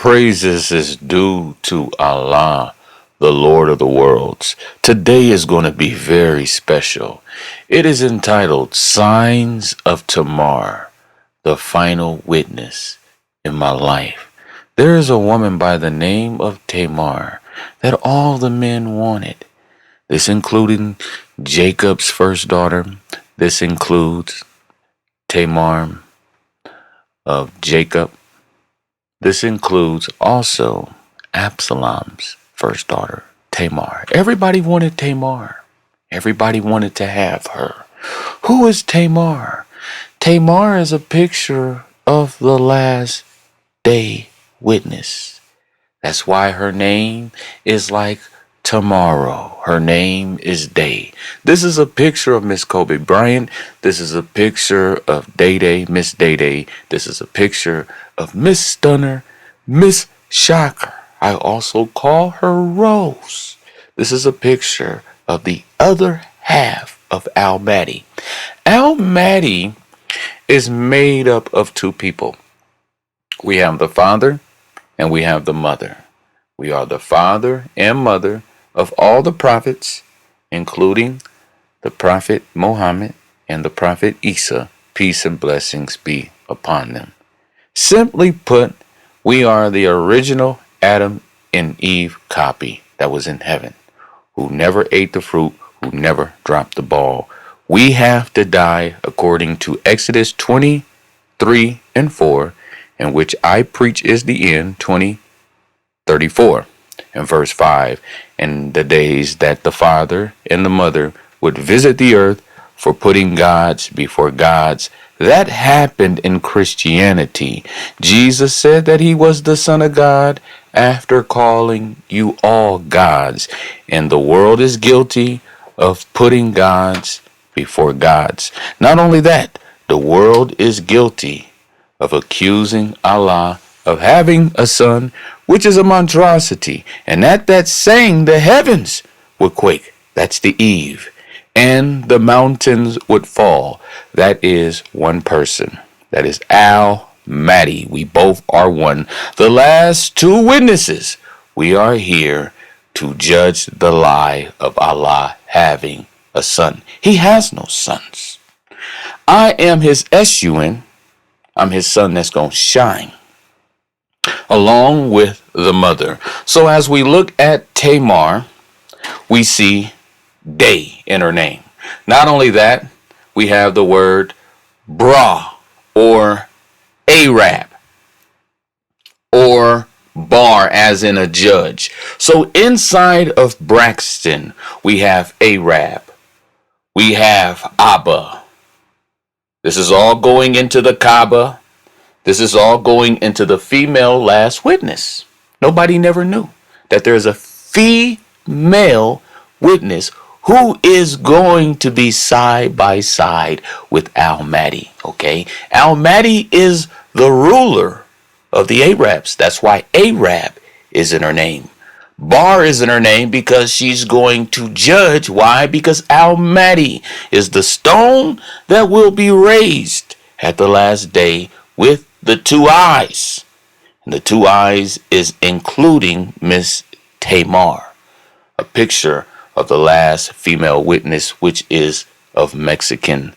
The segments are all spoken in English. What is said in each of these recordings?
praises is due to Allah, the Lord of the worlds. Today is going to be very special. It is entitled Signs of Tamar, the final witness in my life. There is a woman by the name of Tamar that all the men wanted. This including Jacob's first daughter. This includes Tamar of Jacob. This includes also Absalom's first daughter, Tamar. Everybody wanted Tamar. Everybody wanted to have her. Who is Tamar? Tamar is a picture of the last day witness. That's why her name is like tomorrow. Her name is Day. This is a picture of Miss Kobe Bryant. This is a picture of Day Day, Miss Day Day. This is a picture of Miss Stunner, Miss Shocker. I also call her Rose. This is a picture of the other half of Al Mahdi. Al Mahdi is made up of two people. We have the father and we have the mother. We are the father and mother of all the prophets, including the prophet Muhammad and the prophet Isa, peace and blessings be upon them. Simply put, we are the original Adam and Eve copy that was in heaven, who never ate the fruit, who never dropped the ball. We have to die according to Exodus 23 and 4, in which I preach is the end, 20:34. In verse 5, in the days that the father and the mother would visit the earth for putting gods before gods. That happened in Christianity. Jesus said that he was the Son of God after calling you all gods. And the world is guilty of putting gods before gods. Not only that, the world is guilty of accusing Allah of having a son, which is a monstrosity. And at that saying, the heavens would quake. That's the Eve. And the mountains would fall. That is one person. That is Al Mahdi. We both are one. The last two witnesses. We are here to judge the lie of Allah having a son. He has no sons. I am his S-U-N. I'm his son that's going to shine, along with the mother. So as we look at Tamar, we see Day in her name. Not only that, we have the word bra or Arab or bar as in a judge. So inside of Braxton, we have Arab. We have Abba. This is all going into the Kaaba. This is all going into the female last witness. Nobody never knew that there's a female witness who is going to be side by side with Al Mahdi. Okay, Al Mahdi is the ruler of the Arabs. That's why Arab is in her name. Bar is in her name because she's going to judge. Why? Because Al Mahdi is the stone that will be raised at the last day with the two eyes. And the two eyes is including Miss Tamar, a picture of the last female witness, which is of Mexican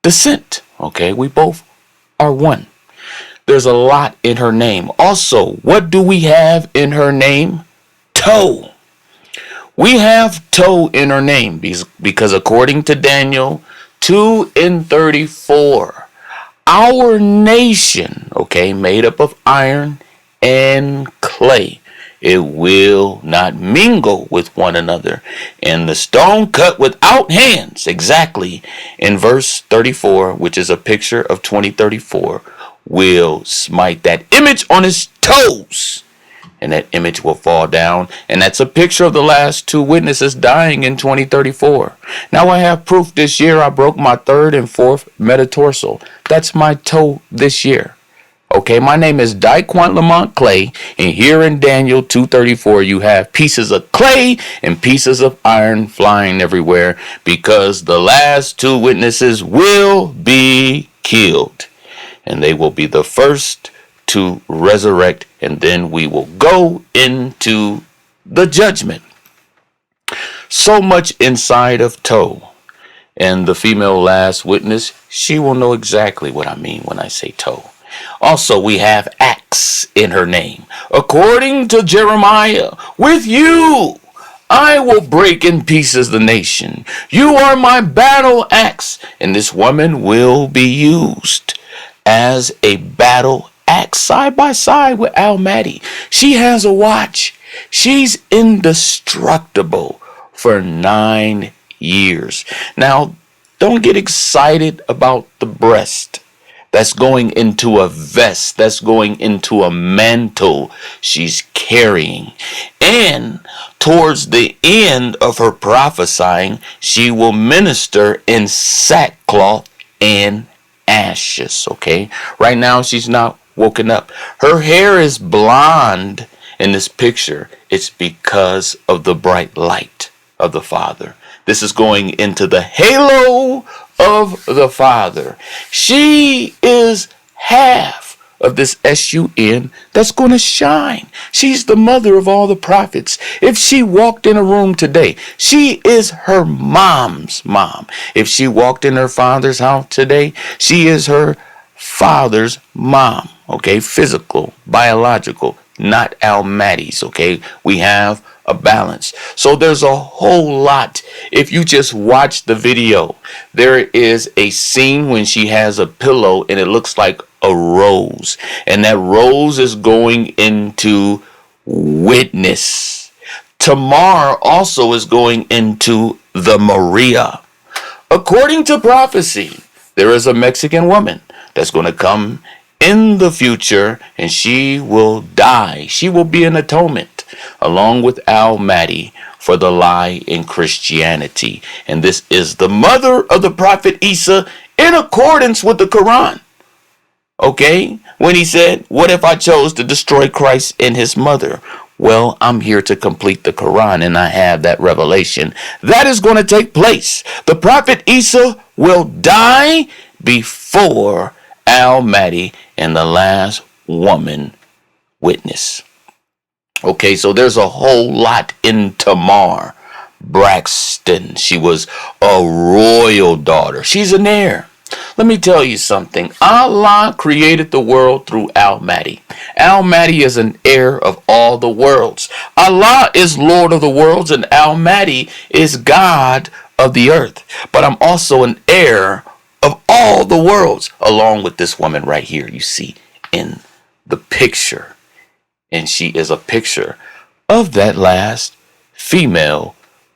descent. Okay, we both are one. There's a lot in her name. Also, what do we have in her name? Toe. We have toe in her name because according to Daniel 2:34, our nation, okay, made up of iron and clay, it will not mingle with one another. And the stone cut without hands, exactly in verse 34, which is a picture of 20:34, will smite that image on his toes. And that image will fall down. And that's a picture of the last two witnesses dying in 2034. Now I have proof this year I broke my third and fourth metatarsal. That's my toe this year. Okay, my name is Daquan Lamont Clay, and here in Daniel 2:34 you have pieces of clay and pieces of iron flying everywhere because the last two witnesses will be killed. And they will be the first to resurrect, and then we will go into the judgment. So much inside of toe. And the female last witness, she will know exactly what I mean when I say toe. Also, we have axe in her name. According to Jeremiah, with you I will break in pieces the nation. You are my battle axe. And this woman will be used as a battle axe side by side with Mahdi. She has a watch. She's indestructible for 9 years. Now, don't get excited about the breast. That's going into a vest. That's going into a mantle she's carrying. And towards the end of her prophesying, she will minister in sackcloth and ashes. Okay? Right now, she's not woken up. Her hair is blonde in this picture. It's because of the bright light of the Father. This is going into the halo of the Father. She is half of this SUN that's going to shine. She's the mother of all the prophets. If she walked in a room today, she is her mom's mom. If she walked in her father's house today, she is her father's mom. Okay, physical, biological, not Mahdi's. Okay, we have a balance. So there's a whole lot. If you just watch the video, there is a scene when she has a pillow and it looks like a rose, and that rose is going into witness. Tamar also is going into the Maria. According to prophecy, there is a Mexican woman that's going to come in the future, and she will die. She will be an atonement along with Mahdi for the lie in Christianity. And this is the mother of the prophet Isa in accordance with the Quran. Okay? When he said, what if I chose to destroy Christ and his mother? Well, I'm here to complete the Quran, and I have that revelation. That is going to take place. The prophet Isa will die before Mahdi and the last woman witness. Okay, so there's a whole lot in Tamar. Braxton, she was a royal daughter. She's an heir. Let me tell you something. Allah created the world through Mahdi. Mahdi is an heir of all the worlds. Allah is Lord of the worlds, and Mahdi is God of the earth. But I'm also an heir of all the worlds, along with this woman right here you see in the picture. And she is a picture of that last female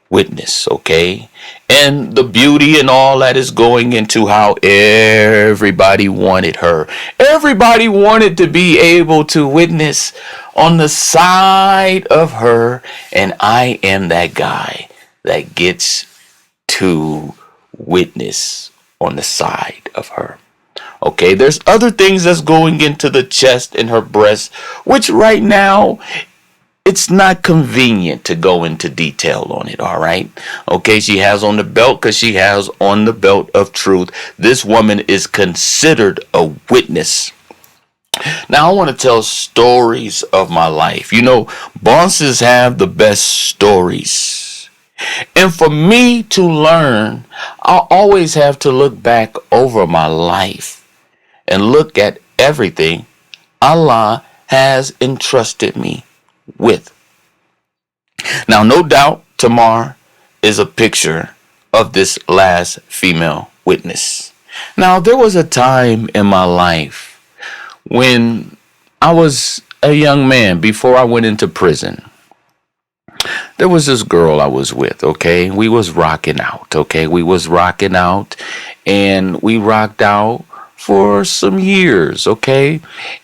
witness, okay? And the beauty and all that is going into how everybody wanted her. Everybody wanted to be able to witness on the side of her, and I am that guy that gets to witness on the side of her. Okay, there's other things that's going into the chest and her breast, which right now it's not convenient to go into detail on it, all right? Okay, she has on the belt because she has on the belt of truth. This woman is considered a witness. Now, I want to tell stories of my life. You know, bosses have the best stories. And for me to learn, I always have to look back over my life and look at everything Allah has entrusted me with. Now, no doubt, Tamar is a picture of this last female witness. Now, there was a time in my life when I was a young man before I went into prison. There was this girl I was with, okay? We was rocking out, okay? We was rocking out, and we rocked out for some years, okay?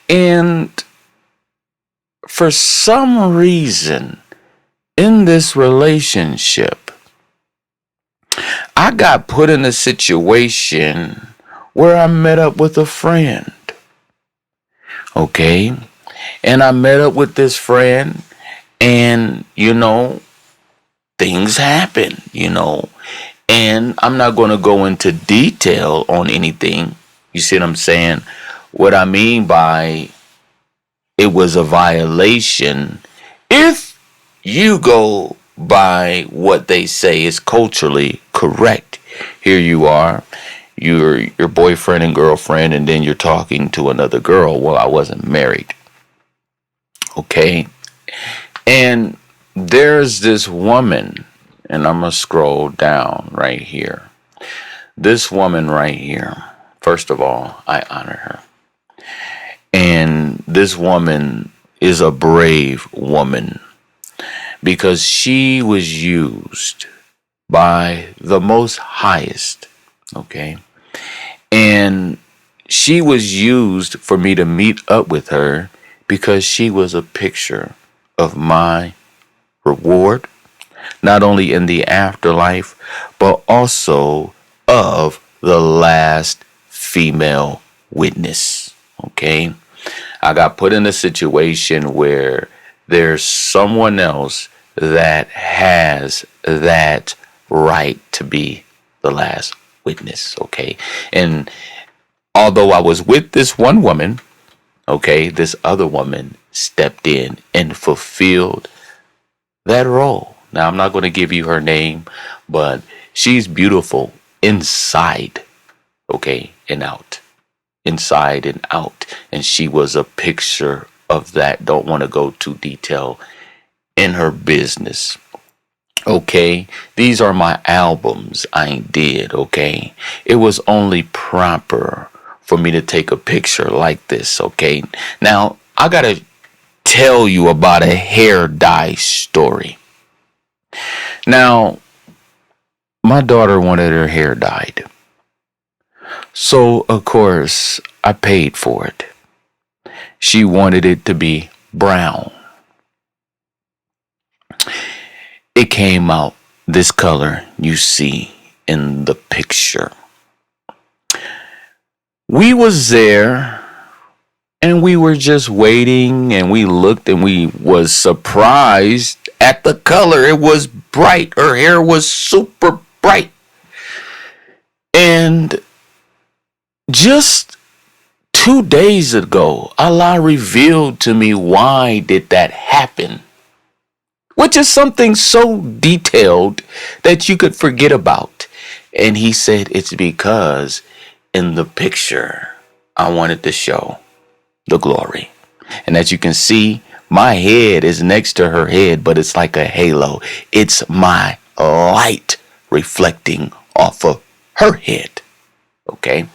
And for some reason in this relationship, I got put in a situation where I met up with a friend, okay? And I met up with this friend, and, you know, things happen, you know. And I'm not going to go into detail on anything. You see what I'm saying? What I mean by it was a violation if you go by what they say is culturally correct. Here you are, you're your boyfriend and girlfriend, and then you're talking to another girl. Well, I wasn't married. Okay. And there's this woman, and I'm going to scroll down right here. This woman right here, first of all, I honor her. And this woman is a brave woman because she was used by the Most Highest. Okay. And she was used for me to meet up with her because she was a picture of my reward, not only in the afterlife, but also of the last female witness. Okay. I got put in a situation where there's someone else that has that right to be the last witness. Okay. And although I was with this one woman, okay, this other woman stepped in and fulfilled that role. Now, I'm not going to give you her name, but she's beautiful inside, okay, and out. Inside and out. And she was a picture of that. Don't want to go too detailed in her business. Okay, these are my albums I did, okay? It was only proper for me to take a picture like this, okay? Now, I gotta tell you about a hair dye story. Now, my daughter wanted her hair dyed. So, of course, I paid for it. She wanted it to be brown. It came out this color you see in the picture. We was there and we were just waiting, and we looked and we was surprised at the color. It was bright. Her hair was super bright. And just 2 days ago, Allah revealed to me why did that happen. Which is something so detailed that you could forget about. And he said it's because in the picture I wanted to show the glory. And as you can see, my head is next to her head, but it's like a halo. It's my light reflecting off of her head. Okay.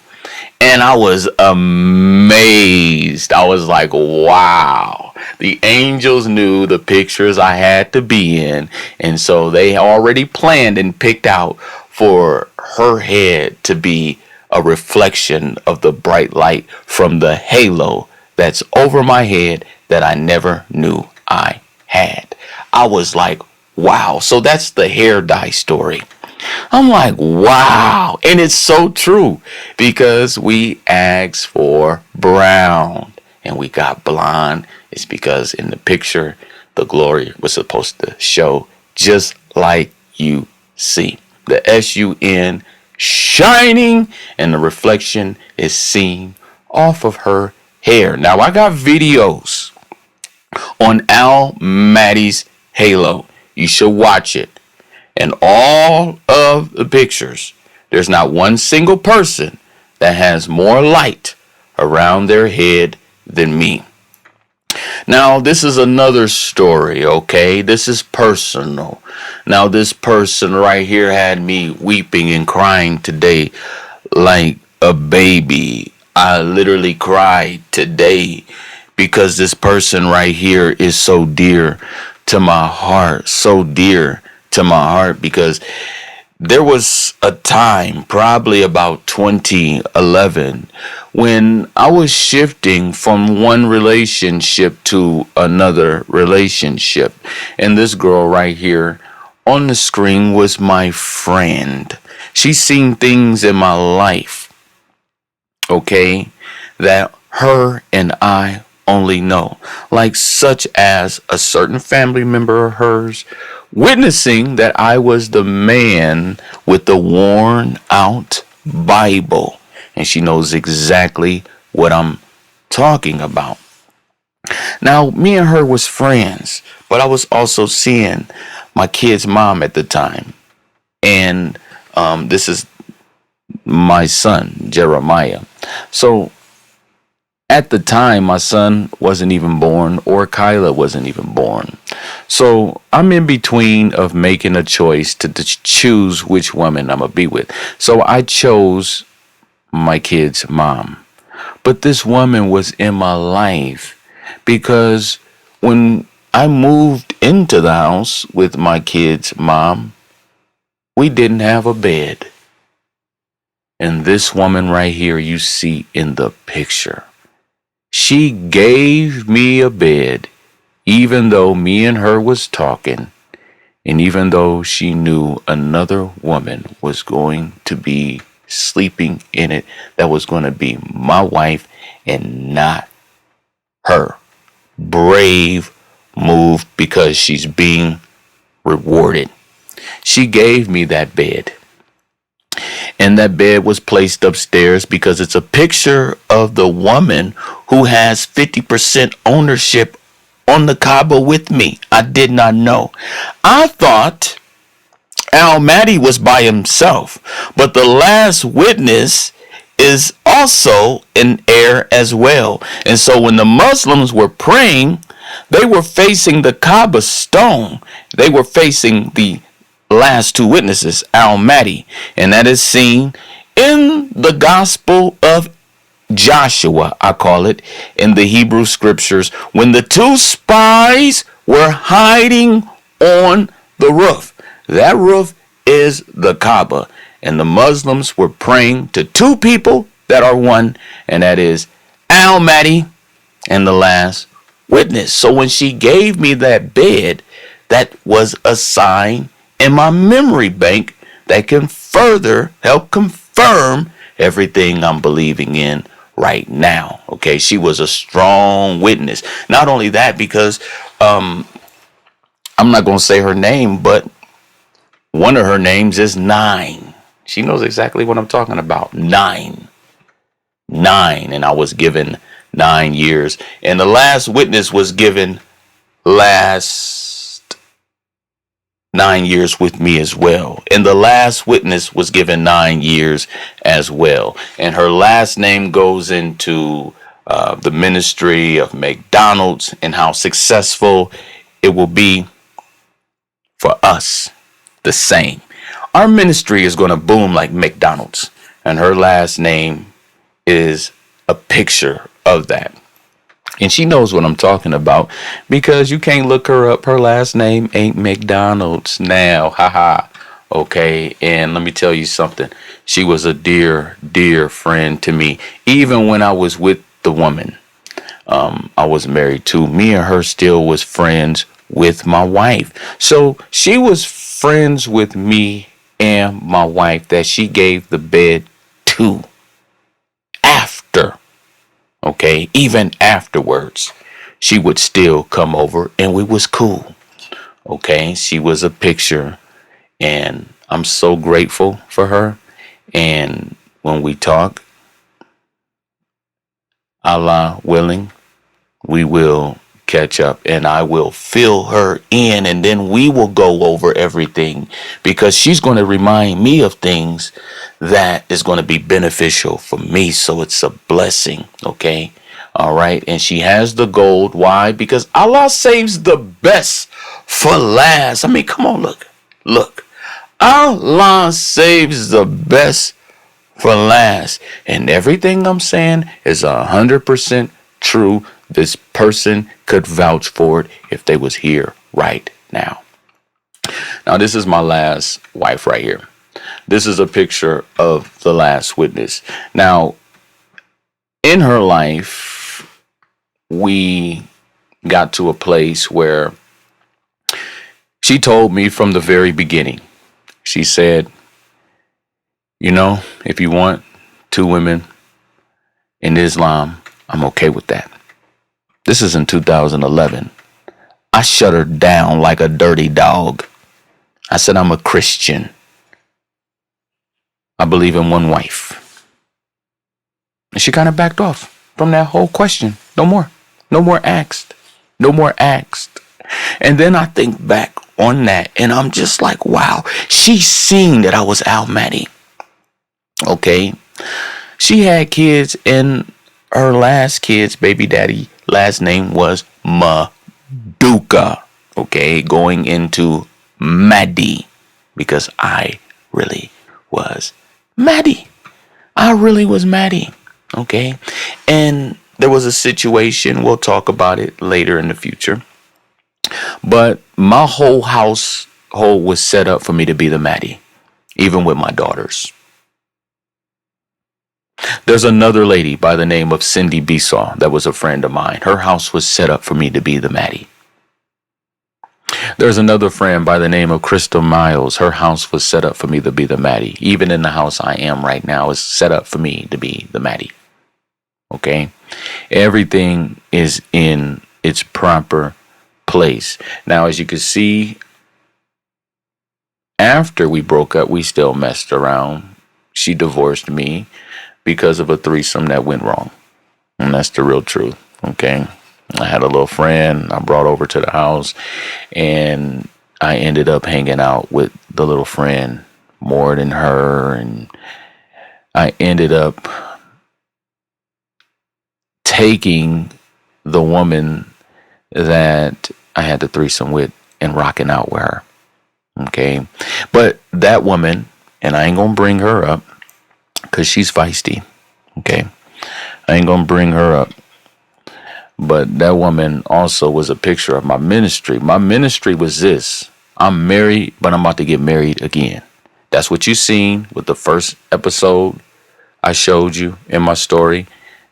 And I was amazed. I was like, wow. The angels knew the pictures I had to be in. And so they already planned and picked out for her head to be a reflection of the bright light from the halo that's over my head that I never knew I had. I was like, wow. So that's the hair dye story. I'm like, wow. And it's so true because we asked for brown and we got blonde. It's because in the picture, the glory was supposed to show just like you see. The sun shining and the reflection is seen off of her hair. Now, I got videos on Mahdi's halo. You should watch it. And all of the pictures, there's not one single person that has more light around their head than me. Now, this is another story, okay? This is personal. Now, this person right here had me weeping and crying today like a baby. I literally cried today because this person right here is so dear to my heart, so dear to my heart, because there was a time, probably about 2011, when I was shifting from one relationship to another relationship. And this girl right here on the screen was my friend. She's seen things in my life, okay, that her and I only know, like such as a certain family member of hers witnessing that I was the man with the worn out Bible. And she knows exactly what I'm talking about. Now, me and her was friends, but I was also seeing my kid's mom at the time. And this is my son, Jeremiah. So at the time, my son wasn't even born, or Kyla wasn't even born. So I'm in between of making a choice to choose which woman I'm going to be with. So I chose my kid's mom. But this woman was in my life because when I moved into the house with my kid's mom, we didn't have a bed. And this woman right here you see in the picture, she gave me a bed, even though me and her was talking, and even though she knew another woman was going to be sleeping in it, that was going to be my wife and not her. Brave move, because she's being rewarded. She gave me that bed. And that bed was placed upstairs because it's a picture of the woman who has 50% ownership on the Kaaba with me. I did not know. I thought Mahdi was by himself, but the last witness is also an heir as well. And so when the Muslims were praying, they were facing the Kaaba stone. They were facing the last two witnesses, Mahdi, and that is seen in the Gospel of Joshua, I call it, in the Hebrew scriptures, when the two spies were hiding on the roof. That roof is the Kaaba, and the Muslims were praying to two people that are one, and that is Mahdi and the last witness. So when she gave me that bed, that was a sign in my memory bank that can further help confirm everything I'm believing in right now. Okay, she was a strong witness. Not only that, because I'm not going to say her name, but one of her names is 9. She knows exactly what I'm talking about. 9. And I was given 9 years. And the last witness was given last 9 years with me as well. And the last witness was given 9 years as well. And her last name goes into the ministry of McDonald's and how successful it will be for us. The same. Our ministry is going to boom like McDonald's. And her last name is a picture of that. And she knows what I'm talking about, because you can't look her up. Her last name ain't McDonald's now. Haha. Okay. And let me tell you something. She was a dear, dear friend to me. Even when I was with the woman I was married to, me and her still was friends with my wife. So she was friends with me and my wife that she gave the bed to after. Okay, even afterwards, she would still come over and we was cool. Okay, she was a picture, and I'm so grateful for her. And when we talk, Allah willing, we will catch up and I will fill her in, and then we will go over everything, because she's going to remind me of things that is going to be beneficial for me. So it's a blessing. Okay. All right. And she has the gold. Why? Because Allah saves the best for last. I mean, come on, look. Allah saves the best for last. And everything I'm saying is 100% true. This person could vouch for it if they was here right now. Now, this is my last wife right here. This is a picture of the last witness. Now, in her life, we got to a place where she told me from the very beginning, she said, you know, if you want 2 women in Islam, I'm okay with that. This is in 2011. I shut her down like a dirty dog. I said, I'm a Christian. I believe in one wife. And she kind of backed off from that whole question. No more asked. No more asked. And then I think back on that and I'm just like, wow, she seen that I was Al Mahdi. Okay. She had kids and her last kid's baby daddy last name was Maduka. Okay. Going into Mahdi because I really was Mahdi. I really was Mahdi. Okay. And there was a situation, we'll talk about it later in the future. But my whole household was set up for me to be the Mahdi, even with my daughters. There's another lady by the name of Cindy Besaw that was a friend of mine. Her house was set up for me to be the Mahdi. There's another friend by the name of Crystal Miles. Her house was set up for me to be the Mahdi. Even in the house I am right now is set up for me to be the Mahdi. Okay? Everything is in its proper place. Now, as you can see, after we broke up, we still messed around. She divorced me because of a threesome that went wrong. And that's the real truth. Okay? I had a little friend I brought over to the house, and I ended up hanging out with the little friend more than her, and I ended up taking the woman that I had the threesome with and rocking out with her. Okay? But that woman, and I ain't gonna bring her up because she's feisty. Okay? I ain't gonna bring her up. But that woman also was a picture of my ministry. My ministry was this. I'm married, but I'm about to get married again. That's what you seen with the first episode I showed you in my story.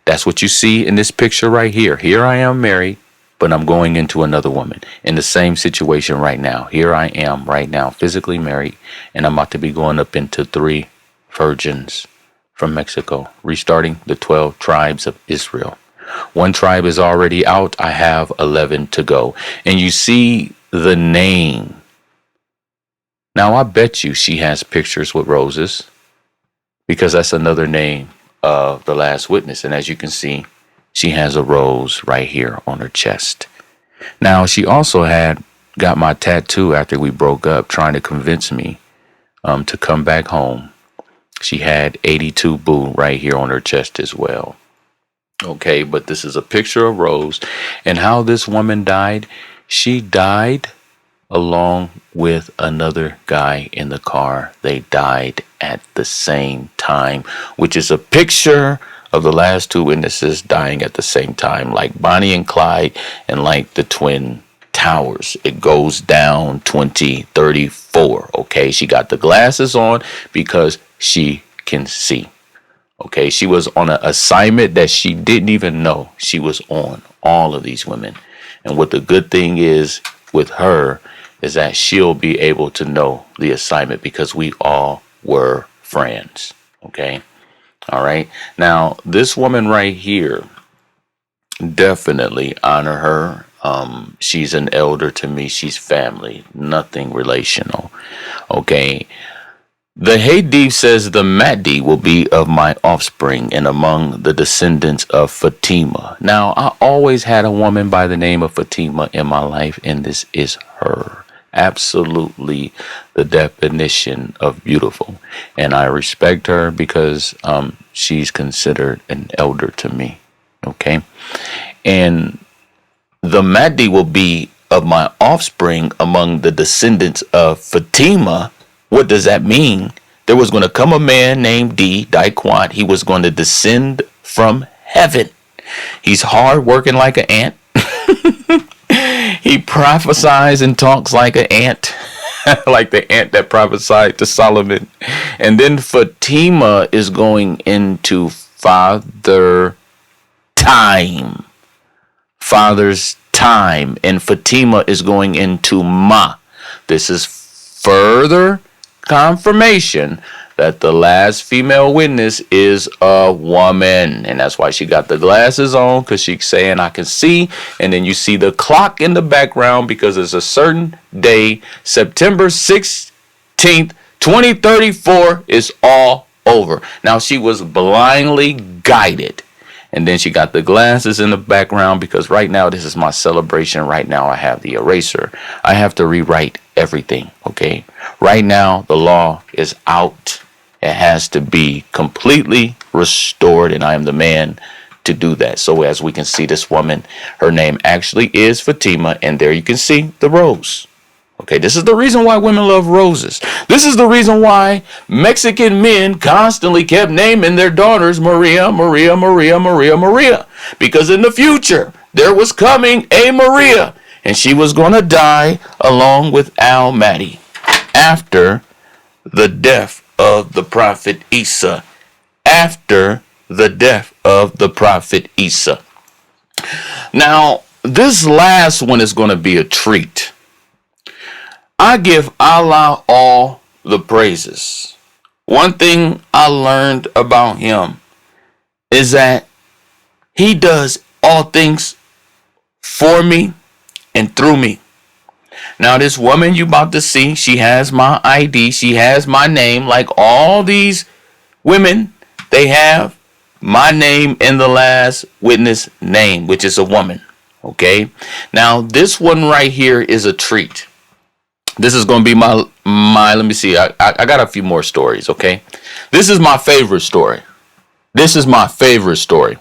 That's what you see in this picture right here. Here I am married, but I'm going into another woman. In the same situation right now. Here I am right now, physically married, and I'm about to be going up into 3 virgins from Mexico, restarting the 12 tribes of Israel. 1 tribe is already out. I have 11 to go. And you see the name. Now, I bet you she has pictures with roses because that's another name of the last witness. And as you can see, she has a rose right here on her chest. Now, she also had got my tattoo after we broke up, trying to convince me to come back home. She had 82 Boo right here on her chest as well. Okay, but this is a picture of Rose and how this woman died. She died along with another guy in the car. They died at the same time, which is a picture of the last 2 witnesses dying at the same time, like Bonnie and Clyde and like the Twin Towers. It goes down 2034. Okay, she got the glasses on because she can see. Okay, she was on an assignment that she didn't even know she was on, all of these women. And what the good thing is with her is that she'll be able to know the assignment because we all were friends. Okay, all right. Now, this woman right here, definitely honor her. She's an elder to me. She's family, nothing relational. Okay. The Hadith says the Mahdi will be of my offspring and among the descendants of Fatima. Now, I always had a woman by the name of Fatima in my life, and this is her. Absolutely the definition of beautiful. And I respect her because she's considered an elder to me. Okay? And the Mahdi will be of my offspring among the descendants of Fatima. What does that mean? There was going to come a man named Daquan. He was going to descend from heaven. He's hard working like an ant. He prophesies and talks like an ant, like the ant that prophesied to Solomon. And then Fatima is going into father time. Father's time. And Fatima is going into Ma. This is further confirmation that the last female witness is a woman. And that's why she got the glasses on, because she's saying I can see. And then you see the clock in the background because it's a certain day, September 16th, 2034 is all over. Now, she was blindly guided. And then she got the glasses in the background because right now this is my celebration. Right now I have the eraser. I have to rewrite everything, okay? Right now the law is out. It has to be completely restored, and I am the man to do that. So as we can see, this woman, her name actually is Fatima, and there you can see the rose. Okay, this is the reason why women love roses. This is the reason why Mexican men constantly kept naming their daughters Maria, Maria, Maria, Maria, Maria. Because in the future, there was coming a Maria, and she was going to die along with Mahdi after the death of the prophet Isa. After the death of the prophet Isa. Now, this last one is going to be a treat. I give Allah all the praises. One thing I learned about him is that he does all things for me and through me. Now, this woman you about to see, she has my ID. She has my name. Like all these women, they have my name in the last witness name, which is a woman. Okay. Now, this one right here is a treat. This is going to be my let me see. I got a few more stories, okay? This is my favorite story. This is my favorite story.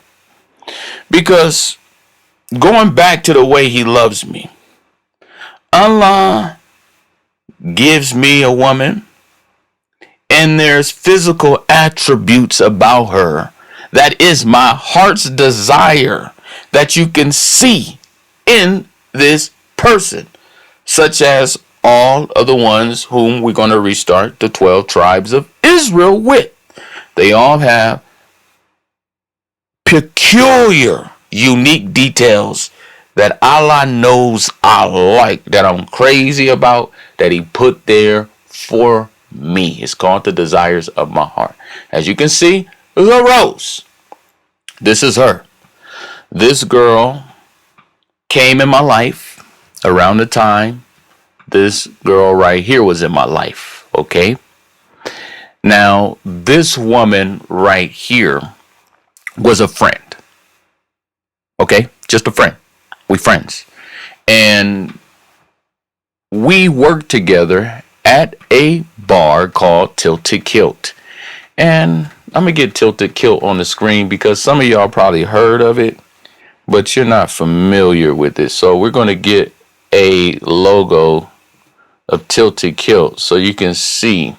Because going back to the way he loves me, Allah gives me a woman, and there's physical attributes about her that is my heart's desire that you can see in this person, such as all of the ones whom we're going to restart the 12 tribes of Israel with. They all have peculiar, unique details that Allah knows I like, that I'm crazy about, that he put there for me. It's called the desires of my heart. As you can see, there's a rose. This is her. This girl came in my life around the time this girl right here was in my life, okay? Now, this woman right here was a friend, okay? Just a friend. We friends. And we worked together at a bar called Tilted Kilt. And I'm going to get Tilted Kilt on the screen because some of y'all probably heard of it, but you're not familiar with it. So we're going to get a logo of Tilted Kilt so you can see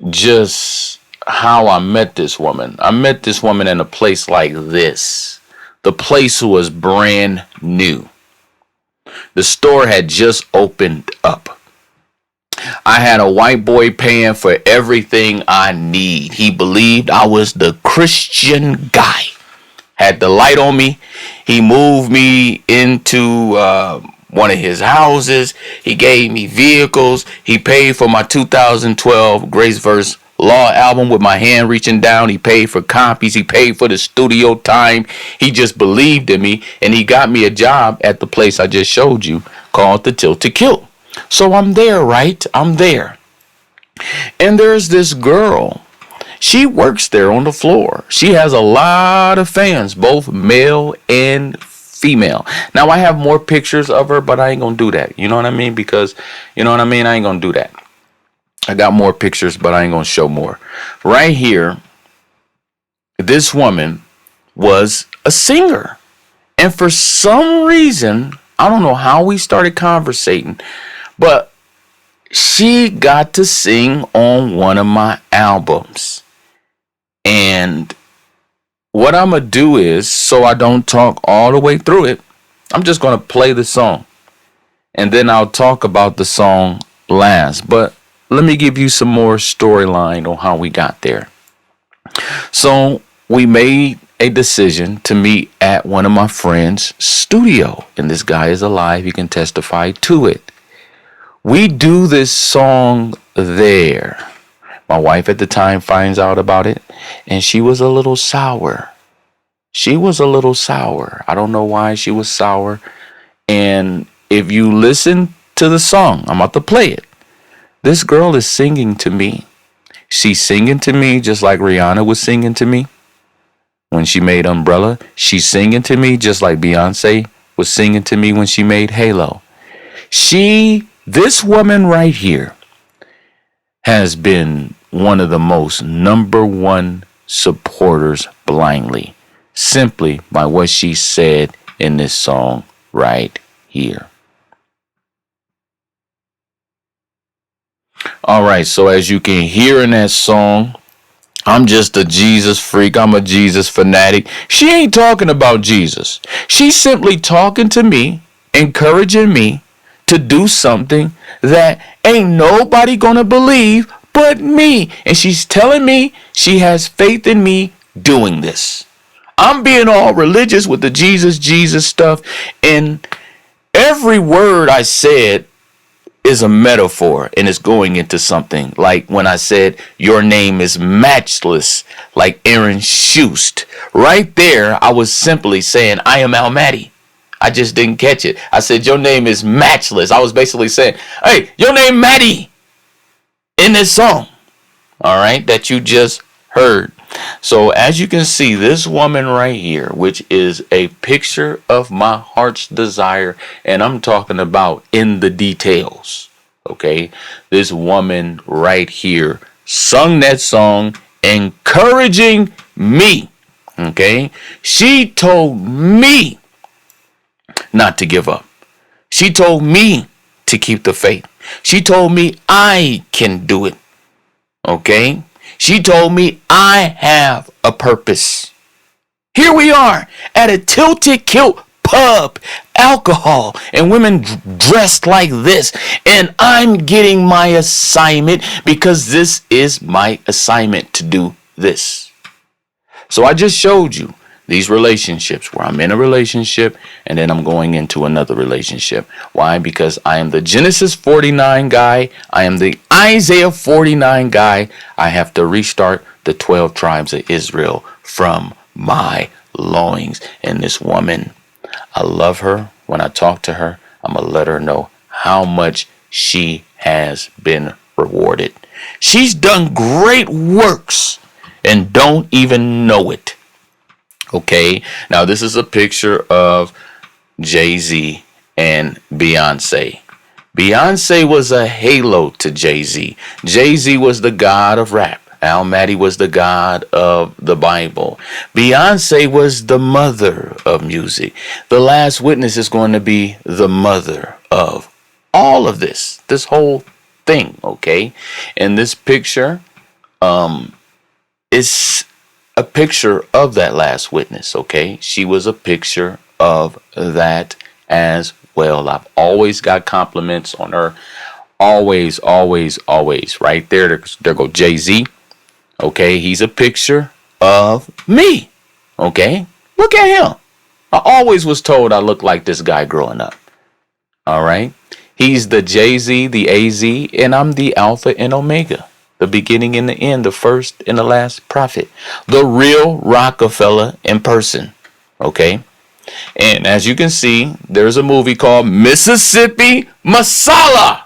just how I met this woman. I met this woman in a place like this. The place was brand new. The store had just opened up. I had a white boy paying for everything I need. He believed I was the Christian guy. Had the light on me. He moved me into one of his houses. He gave me vehicles. He paid for my 2012 Grace Verse Law album with my hand reaching down. He paid for copies. He paid for the studio time. He just believed in me, and he got me a job at the place I just showed you called the Tilted Kilt. So I'm there, right? I'm there. And there's this girl. She works there on the floor. She has a lot of fans, both male and female. Now, I have more pictures of her, but I ain't going to do that. You know what I mean? Because, you know what I mean? I ain't going to do that. I got more pictures, but I ain't going to show more. Right here, this woman was a singer. And for some reason, I don't know how we started conversating, but she got to sing on one of my albums. And what I'm going to do is, so I don't talk all the way through it, I'm just going to play the song. And then I'll talk about the song last. But let me give you some more storyline on how we got there. So we made a decision to meet at one of my friends' studio. And this guy is alive. He can testify to it. We do this song there. My wife at the time finds out about it, and she was a little sour. She was a little sour. I don't know why she was sour. And if you listen to the song, I'm about to play it. This girl is singing to me. She's singing to me just like Rihanna was singing to me. when she made Umbrella. She's singing to me just like Beyonce was singing to me when she made Halo. This woman right here has been one of the most number one supporters blindly, simply by what she said in this song right here. All right, so as you can hear in that song, I'm just a Jesus freak. I'm a Jesus fanatic. She ain't talking about Jesus. She's simply talking to me, encouraging me to do something that ain't nobody gonna believe but me. And she's telling me she has faith in me doing this. I'm being all religious with the Jesus stuff, and every word I said is a metaphor, and it's going into something. Like when I said your name is matchless, like Aaron Schust. Right there, I was simply saying I am Mahdi. I just didn't catch it. I said your name is matchless. I was basically saying, hey, your name Mahdi in this song. All right, that you just heard. So as you can see, this woman right here, which is a picture of my heart's desire, and I'm talking about in the details, okay? This woman right here sung that song encouraging me, okay? She told me not to give up. She told me to keep the faith. She told me I can do it, okay? She told me I have a purpose. Here we are at a tilted kilt pub, alcohol, and women dressed like this. And I'm getting my assignment because this is my assignment to do this. So I just showed you these relationships where I'm in a relationship and then I'm going into another relationship. Why? Because I am the Genesis 49 guy. I am the Isaiah 49 guy. I have to restart the 12 tribes of Israel from my loins. And this woman, I love her. When I talk to her, I'm going to let her know how much she has been rewarded. She's done great works and don't even know it. Okay, now this is a picture of Jay-Z and Beyonce. Beyonce was a halo to Jay-Z. Jay-Z was the god of rap. Mahdi was the god of the Bible. Beyonce was the mother of music. The Last Witness is going to be the mother of all of this whole thing, okay? And this picture is a picture of that Last Witness, okay? She was a picture of that as well. I've always got compliments on her. Always, always, always. Right there, there go Jay-Z. Okay, he's a picture of me. Okay, look at him. I always was told I looked like this guy growing up. All right, he's the Jay-Z, the AZ, and I'm the Alpha and Omega. The beginning and the end, the first and the last prophet. The real Rockefeller in person. Okay? And as you can see, there's a movie called Mississippi Masala.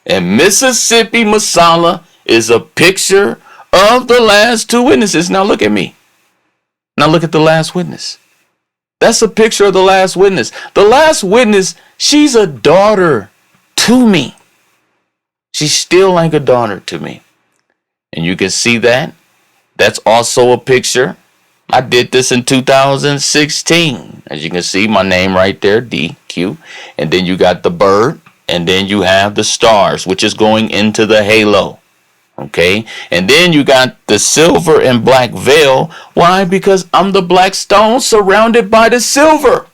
And Mississippi Masala is a picture of the last two witnesses. Now look at me. Now look at the last witness. That's a picture of the last witness. The last witness, she's a daughter to me. She's still like a daughter to me. And you can see that. That's also a picture. I did this in 2016. As you can see, my name right there, DQ. And then you got the bird. And then you have the stars, which is going into the halo. Okay? And then you got the silver and black veil. Why? Because I'm the black stone surrounded by the silver.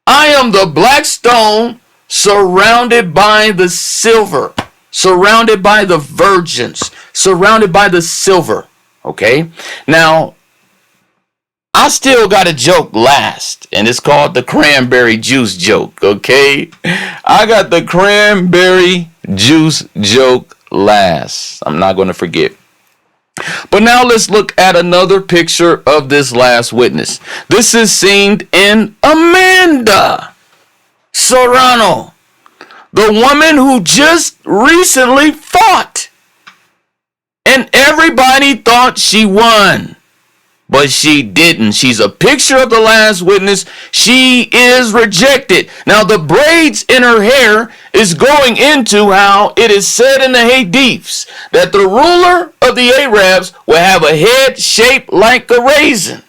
I am the black stone surrounded by the silver. Surrounded by the virgins, surrounded by the silver, okay? Now, I still got a joke last, and it's called the cranberry juice joke, okay? I got the cranberry juice joke last. I'm not going to forget. But now let's look at another picture of this last witness. This is seen in Amanda Serrano. The woman who just recently fought. And everybody thought she won. but she didn't. She's a picture of the last witness. She is rejected. Now the braids in her hair is going into how it is said in the Hadiths that the ruler of the Arabs will have a head shaped like a raisin.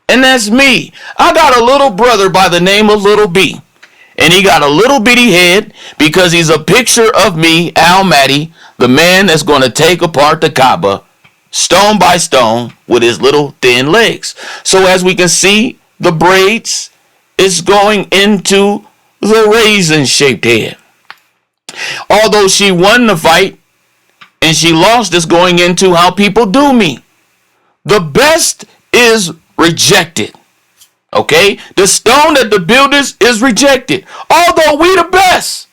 And that's me. I got a little brother by the name of Little B. And he got a little bitty head because he's a picture of me, Mahdi, the man that's going to take apart the Kaaba stone by stone with his little thin legs. So as we can see, the braids is going into the raisin-shaped head. Although she won the fight and she lost, is going into how people do me. The best is rejected. Okay? The stone that the builders is rejected. Although we the best.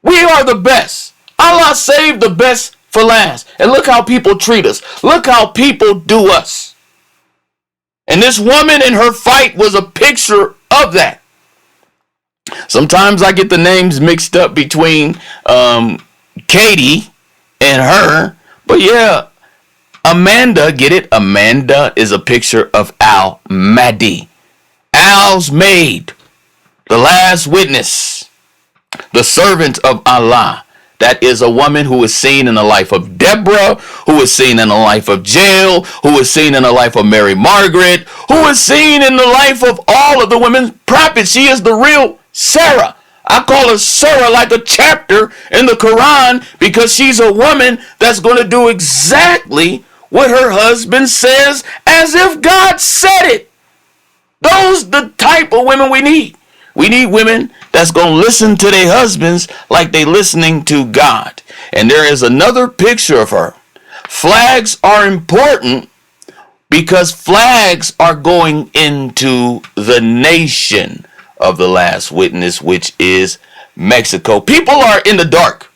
We are the best. Allah saved the best for last. And look how people treat us. Look how people do us. And this woman in her fight was a picture of that. Sometimes I get the names mixed up between Katie and her. But yeah, Amanda, get it? Amanda is a picture of Mahdi. Al's maid, the last witness, the servant of Allah. That is a woman who is seen in the life of Deborah, who is seen in the life of Jael, who is seen in the life of Mary Margaret, who is seen in the life of all of the women prophets. She is the real Sarah. I call her Sarah like a chapter in the Quran because she's a woman that's going to do exactly what her husband says as if God said it. Those the type of women we need. We need women that's going to listen to their husbands like they listening to God. And there is another picture of her. Flags are important because flags are going into the nation of the last witness, which is Mexico. People are in the dark.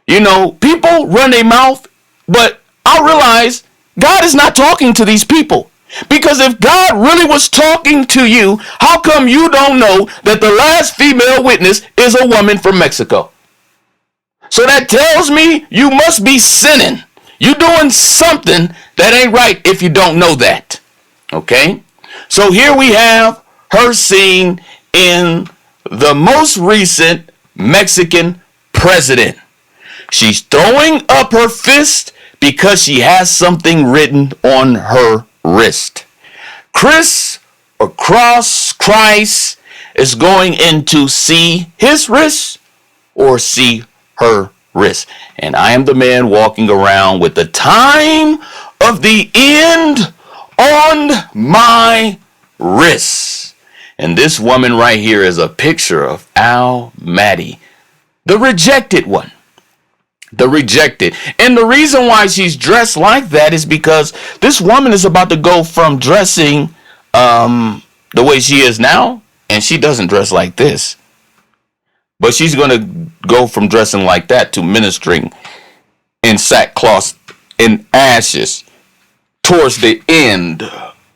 You know, people run their mouth, but I realize God is not talking to these people. Because if God really was talking to you, how come you don't know that the last female witness is a woman from Mexico? So that tells me you must be sinning. You're doing something that ain't right if you don't know that. Okay? So here we have her seen in the most recent Mexican president. She's throwing up her fist because she has something written on her wrist. Christ is going in to see his wrist or see her wrist. And I am the man walking around with the time of the end on my wrist. And this woman right here is a picture of Mahdi, the rejected one. The rejected. And the reason why she's dressed like that is because this woman is about to go from dressing the way she is now, and she doesn't dress like this. But she's going to go from dressing like that to ministering in sackcloth and ashes towards the end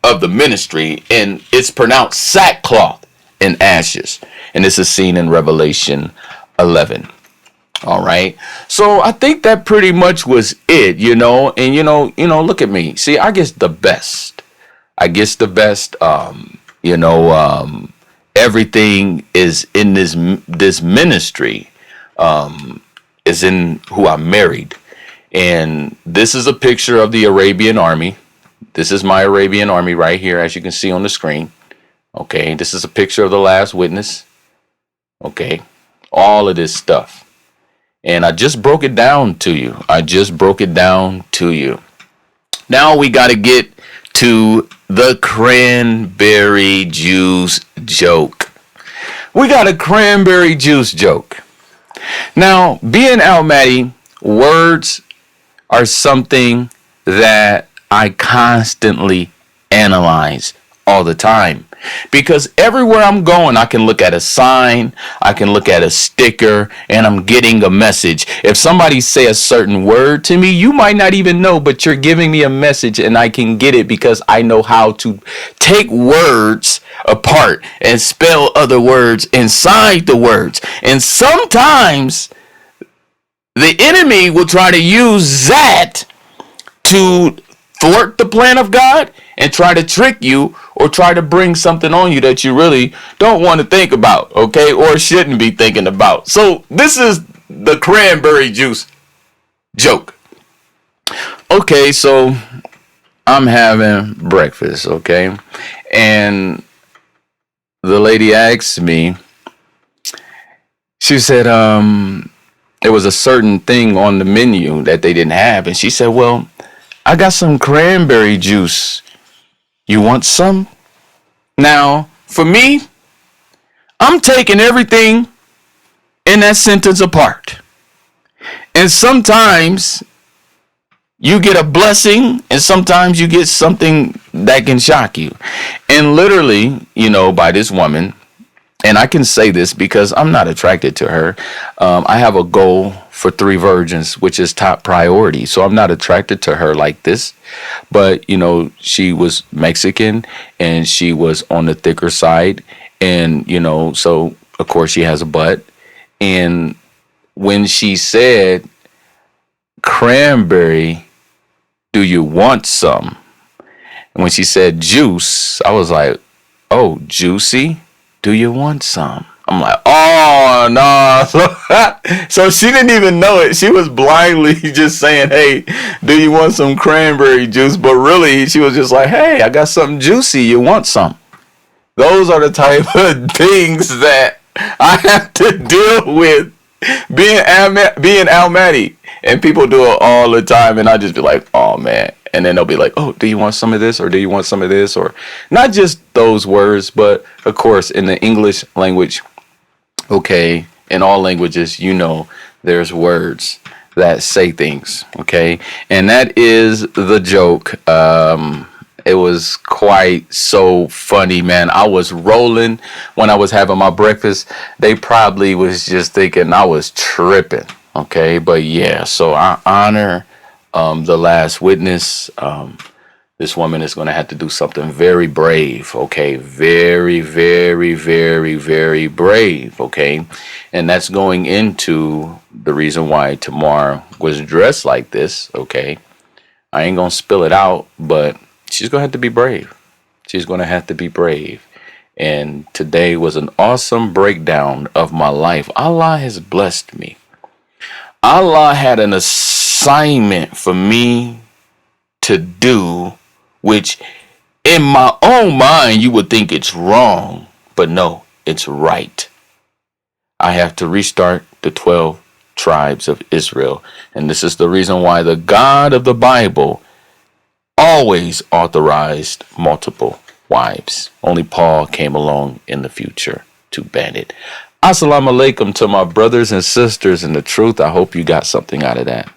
of the ministry. And it's pronounced sackcloth and ashes. And this is seen in Revelation 11. All right. So I think that pretty much was it, you know, and you know, look at me. See, I guess the best. Everything is in this ministry, is in who I married. And this is a picture of the Arabian army. This is my Arabian army right here, as you can see on the screen. Okay. This is a picture of the last witness. Okay. All of this stuff. And I just broke it down to you. Now we got to get to the cranberry juice joke. We got a cranberry juice joke. Now, being Mahdi, words are something that I constantly analyze all the time. Because everywhere I'm going, I can look at a sign, I can look at a sticker, and I'm getting a message. If somebody say a certain word to me, you might not even know, but you're giving me a message and I can get it because I know how to take words apart and spell other words inside the words. And sometimes the enemy will try to use that to thwart the plan of God. and try to trick you or try to bring something on you that you really don't want to think about, okay, or shouldn't be thinking about. So this is the cranberry juice joke. Okay, so I'm having breakfast, okay, and the lady asked me, she said, there was a certain thing on the menu that they didn't have, and she said, well, I got some cranberry juice. You want some? Now, for me, I'm taking everything in that sentence apart. And sometimes you get a blessing, and sometimes you get something that can shock you. And literally, by this woman, and I can say this because I'm not attracted to her. I have a goal for 3 virgins, which is top priority. So I'm not attracted to her like this. But, she was Mexican and she was on the thicker side. And, so of course she has a butt. And when she said, cranberry, do you want some? And when she said juice, I was like, oh, juicy? Do you want some? I'm like, oh, no. So she didn't even know it. She was blindly just saying, hey, do you want some cranberry juice? But really, she was just like, hey, I got something juicy. You want some? Those are the type of things that I have to deal with being Al Mahdi. And people do it all the time. And I just be like, oh, man. And then they'll be like, oh, do you want some of this? Or do you want some of this? Or not just those words, but of course, in the English language, okay, in all languages, there's words that say things, okay? And that is the joke. It was quite so funny, man. I was rolling when I was having my breakfast. They probably was just thinking I was tripping, okay? But yeah, so I honor the last witness. This woman is going to have to do something very brave, okay? Very, very, very, very brave, okay? And that's going into the reason why Tamar was dressed like this, okay? I ain't going to spill it out, but she's going to have to be brave. She's going to have to be brave. And today was an awesome breakdown of my life. Allah has blessed me. Allah had an assignment for me to do, which in my own mind you would think it's wrong, but no, it's right. I have to restart the 12 tribes of Israel, and this is the reason why the God of the Bible always authorized multiple wives. Only Paul came along in the future to ban it. Assalamu alaikum to my brothers and sisters in the truth. I hope you got something out of that.